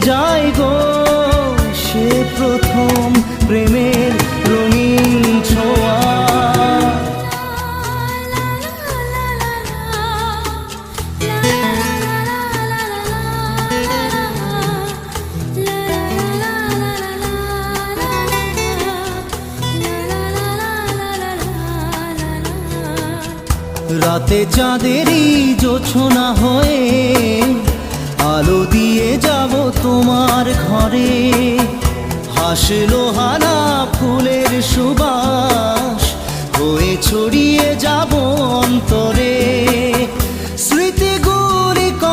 যায় গো সে প্রথম প্রেমের রঙিন ছোঁয়া। রাতে চাঁদেরই জোছনা হয়ে আলো দিয়ে যাব তোমার ঘরে, হাসলো হানা